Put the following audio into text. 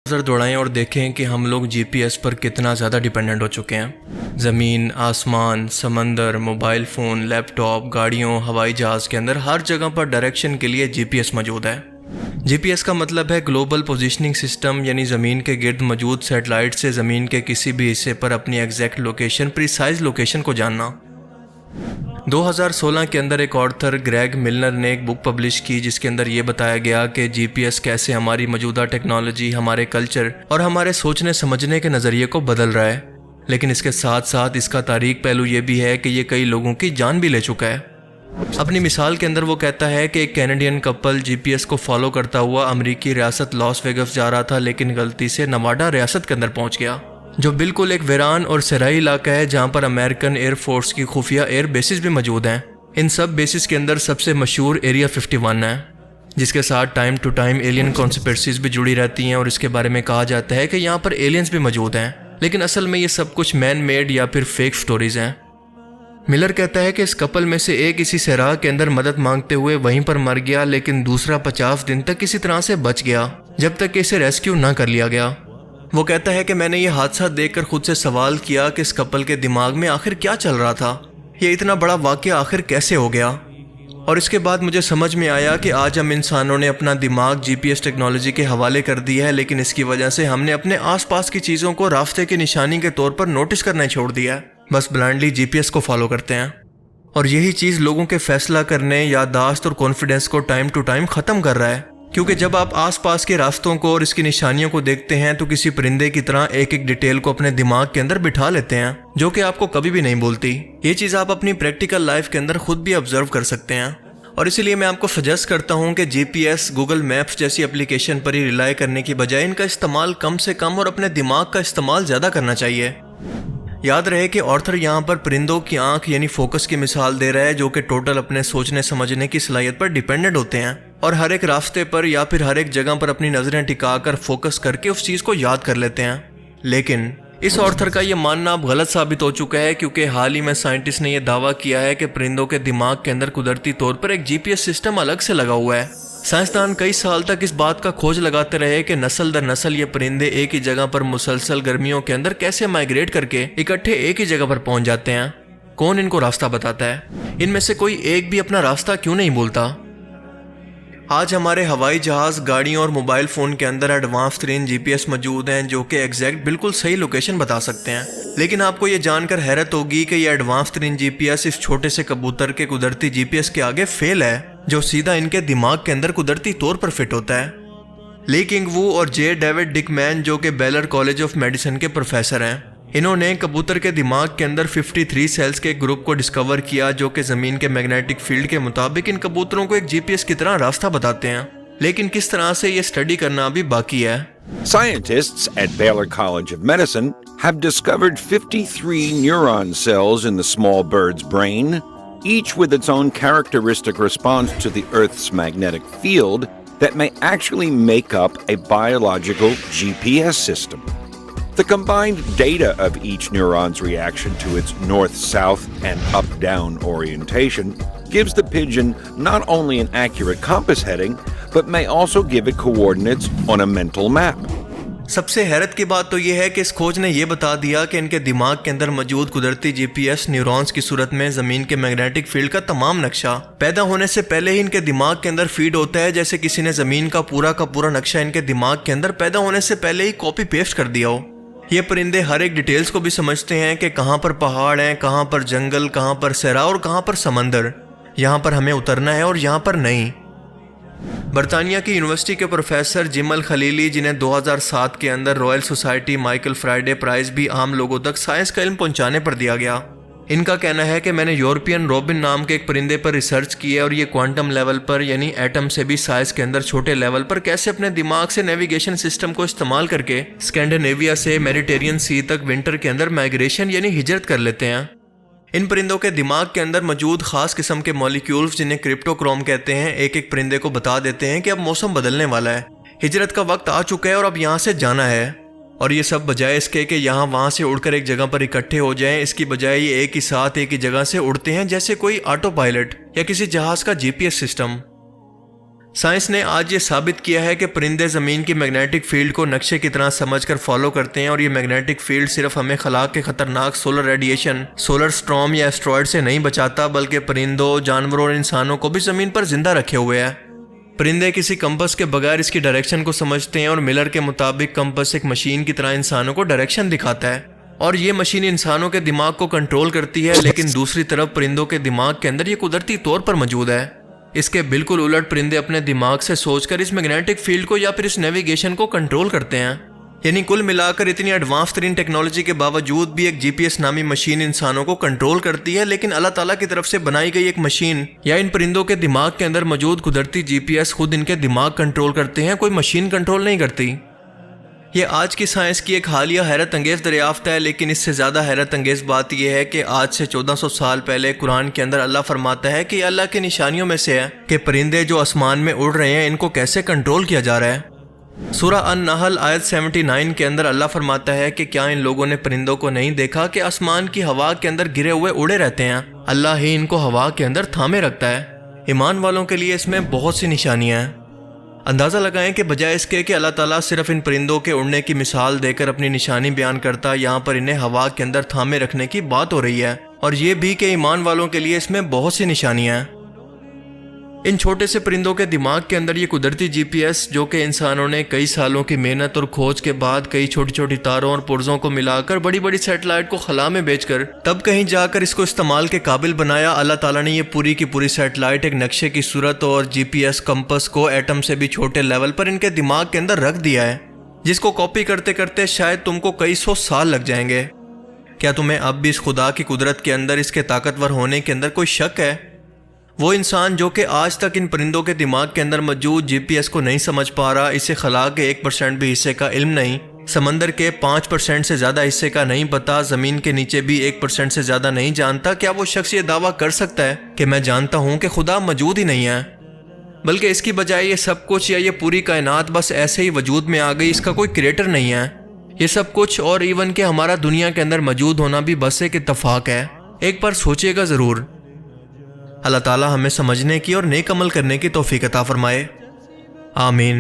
नज़र दौड़ाएं और देखें कि हम लोग जीपीएस पर कितना ज़्यादा डिपेंडेंट हो चुके हैं। ज़मीन, आसमान, समंदर, मोबाइल फ़ोन, लैपटॉप, गाड़ियों, हवाई जहाज़ के अंदर हर जगह पर डायरेक्शन के लिए जीपीएस मौजूद है। जीपीएस का मतलब है ग्लोबल पोजीशनिंग सिस्टम, यानी ज़मीन के गिर्द मौजूद सैटेलाइट से ज़मीन के किसी भी हिस्से पर अपनी एग्जैक्ट लोकेशन, प्रिसाइज लोकेशन को जानना। 2016 के अंदर एक ऑथर ग्रेग मिलनर ने एक बुक पब्लिश की जिसके अंदर ये बताया गया कि जीपीएस कैसे हमारी मौजूदा टेक्नोलॉजी, हमारे कल्चर और हमारे सोचने समझने के नज़रिए को बदल रहा है। लेकिन इसके साथ साथ इसका तारीख पहलू ये भी है कि ये कई लोगों की जान भी ले चुका है। अपनी मिसाल के अंदर वो कहता है कि एक कैनेडियन कपल जीपीएस को फॉलो करता हुआ अमेरिकी रियासत लॉस वेगस जा रहा था, लेकिन गलती से नवाडा रियासत के अंदर पहुंच गया, जो बिल्कुल एक वीरान और सराई इलाका है जहां पर अमेरिकन एयरफोर्स की खुफिया एयर बेसिस भी मौजूद हैं। इन सब बेसिस के अंदर सबसे मशहूर एरिया 51 है, जिसके साथ time to time alien conspiracies भी जुड़ी रहती हैं और इसके बारे में कहा जाता है कि यहाँ पर एलियंस भी मौजूद हैं। लेकिन असल में ये सब कुछ मैन मेड या फिर फेक स्टोरीज हैं। मिलर कहता है कि इस कपल में से एक इसी सराह के अंदर मदद मांगते हुए वहीं पर मर गया, लेकिन दूसरा 50 दिन तक किसी तरह से बच गया जब तक कि इसे रेस्क्यू ना कर लिया गया। वो कहता है कि मैंने ये हादसा देखकर खुद से सवाल किया कि इस कपल के दिमाग में आखिर क्या चल रहा था, ये इतना बड़ा वाक़या आखिर कैसे हो गया। और इसके बाद मुझे समझ में आया कि आज हम इंसानों ने अपना दिमाग जीपीएस टेक्नोलॉजी के हवाले कर दिया है, लेकिन इसकी वजह से हमने अपने आसपास की चीज़ों को रास्ते की निशानी के तौर पर नोटिस करना छोड़ दिया है। बस ब्लाइंडली जीपीएस को फॉलो करते हैं और यही चीज़ लोगों के फैसला करने, याददाश्त और कॉन्फिडेंस को टाइम टू टाइम ख़त्म कर रहा है। क्योंकि जब आप आसपास के रास्तों को और इसकी निशानियों को देखते हैं तो किसी परिंदे की तरह एक एक डिटेल को अपने दिमाग के अंदर बिठा लेते हैं, जो कि आपको कभी भी नहीं बोलती। ये चीज़ आप अपनी प्रैक्टिकल लाइफ के अंदर खुद भी ऑब्जर्व कर सकते हैं। और इसीलिए मैं आपको सजेस्ट करता हूँ कि जीपीएस, गूगल मैप्स जैसी एप्लीकेशन पर ही रिलाई करने की बजाय इनका इस्तेमाल कम से कम और अपने दिमाग का इस्तेमाल ज़्यादा करना चाहिए। याद रहे कि ऑथर यहाँ पर परिंदों की आंख यानी फोकस की मिसाल दे रहा है, जो कि टोटल अपने सोचने समझने की सलाहियत पर डिपेंडेंट होते हैं और हर एक रास्ते पर या फिर हर एक जगह पर अपनी नज़रें टिकाकर फोकस करके उस चीज़ को याद कर लेते हैं। लेकिन इस ऑथर का ये मानना अब गलत साबित हो चुका है, क्योंकि हाल ही में साइंटिस्ट ने यह दावा किया है कि परिंदों के दिमाग के अंदर कुदरती तौर पर एक जीपीएस सिस्टम अलग से लगा हुआ है। साइंसदान कई साल तक इस बात का खोज लगाते रहे कि नस्ल दर नस्ल ये परिंदे एक ही जगह पर मुसलसल गर्मियों के अंदर कैसे माइग्रेट करके इकट्ठे एक ही जगह पर पहुंच जाते हैं। कौन इनको रास्ता बताता है? इनमें से कोई एक भी अपना रास्ता क्यों नहीं बोलता? आज हमारे हवाई जहाज़, गाड़ियों और मोबाइल फ़ोन के अंदर एडवांस तरीन जीपीएस मौजूद हैं, जो कि एग्जैक्ट बिल्कुल सही लोकेशन बता सकते हैं। लेकिन आपको ये जानकर हैरत होगी कि ये एडवांस तरीन जीपीएस इस छोटे से कबूतर के कुदरती जीपीएस के आगे फेल है, जो सीधा इनके दिमाग के अंदर कुदरती तौर पर फिट होता है। ली किंग वू और जे डेविड डिकमैन, जो कि बेलर कॉलेज ऑफ मेडिसिन के प्रोफेसर हैं, इन्होंने कबूतर के दिमाग के अंदर 53 सेल्स के एक ग्रुप को डिस्कवर किया, जो कि ज़मीन के मैग्नेटिक फील्ड के मुताबिक इन कबूतरों को एक जीपीएस की तरह रास्ता बताते हैं। लेकिन किस तरह से ये स्टडी करना अभी बाकी है। Scientists at Baylor College of Medicine have discovered 53 neuron cells in the small bird's brain, each with its own characteristic response to the Earth's magnetic field that may actually make up a biological GPS system. The combined data of each neuron's reaction to its north-south and up-down orientation gives the pigeon not only an accurate compass heading, but may also give it coordinates on a mental map. सबसे हैरत की बात तो ये है कि इस खोज ने यह बता दिया कि इनके दिमाग के अंदर मौजूद कुदरती जीपीएस न्यूरॉन्स की सूरत में ज़मीन के मैग्नेटिक फील्ड का तमाम नक्शा पैदा होने से पहले ही इनके दिमाग के अंदर फीड होता है, जैसे किसी ने ज़मीन का पूरा नक्शा इनके दिमाग के अंदर पैदा होने से पहले ही कॉपी पेस्ट कर दिया हो। ये परिंदे हर एक डिटेल्स को भी समझते हैं कि कहाँ पर पहाड़ हैं, कहाँ पर जंगल, कहाँ पर सहरा और कहाँ पर समंदर, यहाँ पर हमें उतरना है और यहाँ पर नहीं। बरतानिया की यूनिवर्सिटी के प्रोफेसर जिमल खलीली, जिन्हें 2007 के अंदर Royal Society Michael Faraday Prize भी आम लोगों तक साइंस का इल्म पहुंचाने पर दिया गया, इनका कहना है कि मैंने यूरोपियन रॉबिन नाम के एक परिंदे पर रिसर्च की है और ये क्वांटम लेवल पर यानी एटम से भी साइज के अंदर छोटे लेवल पर कैसे अपने दिमाग से नेविगेशन सिस्टम को इस्तेमाल करके स्कैंडिनेविया से मेडिटेरियन सी तक विंटर के अंदर माइग्रेशन यानी हिजरत कर लेते हैं। इन परिंदों के दिमाग के अंदर मौजूद खास किस्म के मॉलिक्यूल्स, जिन्हें क्रिप्टोक्रोम कहते हैं, एक एक परिंदे को बता देते हैं कि अब मौसम बदलने वाला है, हिजरत का वक्त आ चुका है और अब यहाँ से जाना है। और ये सब बजाय इसके कि यहाँ वहाँ से उड़कर एक जगह पर इकट्ठे हो जाएं, इसकी बजाय ये एक ही साथ एक ही जगह से उड़ते हैं, जैसे कोई ऑटो पायलट या किसी जहाज का जीपीएस सिस्टम। سائنس نے آج یہ ثابت کیا ہے کہ پرندے زمین کی میگنیٹک فیلڈ کو نقشے کی طرح سمجھ کر فالو کرتے ہیں، اور یہ میگنیٹک فیلڈ صرف ہمیں خلا کے خطرناک سولر ریڈیشن، سولر سٹارم یا ایسٹرائڈ سے نہیں بچاتا، بلکہ پرندوں، جانوروں اور انسانوں کو بھی زمین پر زندہ رکھے ہوئے ہے۔ پرندے کسی کمپس کے بغیر اس کی ڈائریکشن کو سمجھتے ہیں، اور ملر کے مطابق کمپس ایک مشین کی طرح انسانوں کو ڈائریکشن دکھاتا ہے، اور یہ مشین انسانوں کے دماغ کو کنٹرول کرتی ہے، لیکن دوسری طرف پرندوں کے دماغ کے اندر یہ قدرتی طور پر موجود ہے۔ اس کے بالکل الٹ پرندے اپنے دماغ سے سوچ کر اس میگنیٹک فیلڈ کو یا پھر اس نیویگیشن کو کنٹرول کرتے ہیں۔ یعنی کل ملا کر اتنی ایڈوانس ترین ٹیکنالوجی کے باوجود بھی ایک GPS نامی مشین انسانوں کو کنٹرول کرتی ہے، لیکن اللہ تعالیٰ کی طرف سے بنائی گئی ایک مشین یا ان پرندوں کے دماغ کے اندر موجود قدرتی GPS خود ان کے دماغ کنٹرول کرتے ہیں، کوئی مشین کنٹرول نہیں کرتی۔ یہ آج کی سائنس کی ایک حالیہ حیرت انگیز دریافت ہے، لیکن اس سے زیادہ حیرت انگیز بات یہ ہے کہ آج سے 1400 سال پہلے قرآن کے اندر اللہ فرماتا ہے کہ یہ اللہ کی نشانیوں میں سے ہے کہ پرندے جو آسمان میں اڑ رہے ہیں ان کو کیسے کنٹرول کیا جا رہا ہے۔ سورہ النحل آیت 79 کے اندر اللہ فرماتا ہے کہ کیا ان لوگوں نے پرندوں کو نہیں دیکھا کہ آسمان کی ہوا کے اندر گرے ہوئے اڑے رہتے ہیں، اللہ ہی ان کو ہوا کے اندر تھامے رکھتا ہے۔ ایمان والوں کے لیے اس میں بہت سی نشانیاں ہیں۔ اندازہ لگائیں کہ بجائے اس کے کہ اللہ تعالیٰ صرف ان پرندوں کے اڑنے کی مثال دے کر اپنی نشانی بیان کرتا، یہاں پر انہیں ہوا کے اندر تھامے رکھنے کی بات ہو رہی ہے، اور یہ بھی کہ ایمان والوں کے لیے اس میں بہت سی نشانیاں ہیں۔ ان چھوٹے سے پرندوں کے دماغ کے اندر یہ قدرتی GPS جو کہ انسانوں نے کئی سالوں کی محنت اور کھوج کے بعد کئی چھوٹی چھوٹی تاروں اور پرزوں کو ملا کر بڑی بڑی سیٹلائٹ کو خلا میں بیچ کر تب کہیں جا کر اس کو استعمال کے قابل بنایا، اللہ تعالیٰ نے یہ پوری کی پوری سیٹلائٹ ایک نقشے کی صورت اور GPS کمپس کو ایٹم سے بھی چھوٹے لیول پر ان کے دماغ کے اندر رکھ دیا ہے، جس کو کاپی کرتے کرتے شاید تم کو کئی سو سال لگ جائیں گے۔ کیا تمہیں اب بھی اس خدا کی قدرت کے اندر، اس کے طاقتور ہونے کے اندر کوئی شک ہے؟ وہ انسان جو کہ آج تک ان پرندوں کے دماغ کے اندر موجود GPS کو نہیں سمجھ پا رہا، اسے خلا کے 1% بھی حصے کا علم نہیں، سمندر کے 5% سے زیادہ حصے کا نہیں پتا، زمین کے نیچے بھی 1% سے زیادہ نہیں جانتا، کیا وہ شخص یہ دعویٰ کر سکتا ہے کہ میں جانتا ہوں کہ خدا موجود ہی نہیں ہے؟ بلکہ اس کی بجائے یہ سب کچھ یا یہ پوری کائنات بس ایسے ہی وجود میں آ گئی، اس کا کوئی کریٹر نہیں ہے۔ یہ سب کچھ اور ایون کہ ہمارا دنیا کے اندر موجود ہونا بھی بس ایک اتفاق ہے۔ ایک بار سوچئے گا ضرور۔ اللہ تعالیٰ ہمیں سمجھنے کی اور نیک عمل کرنے کی توفیق عطا فرمائے، آمین۔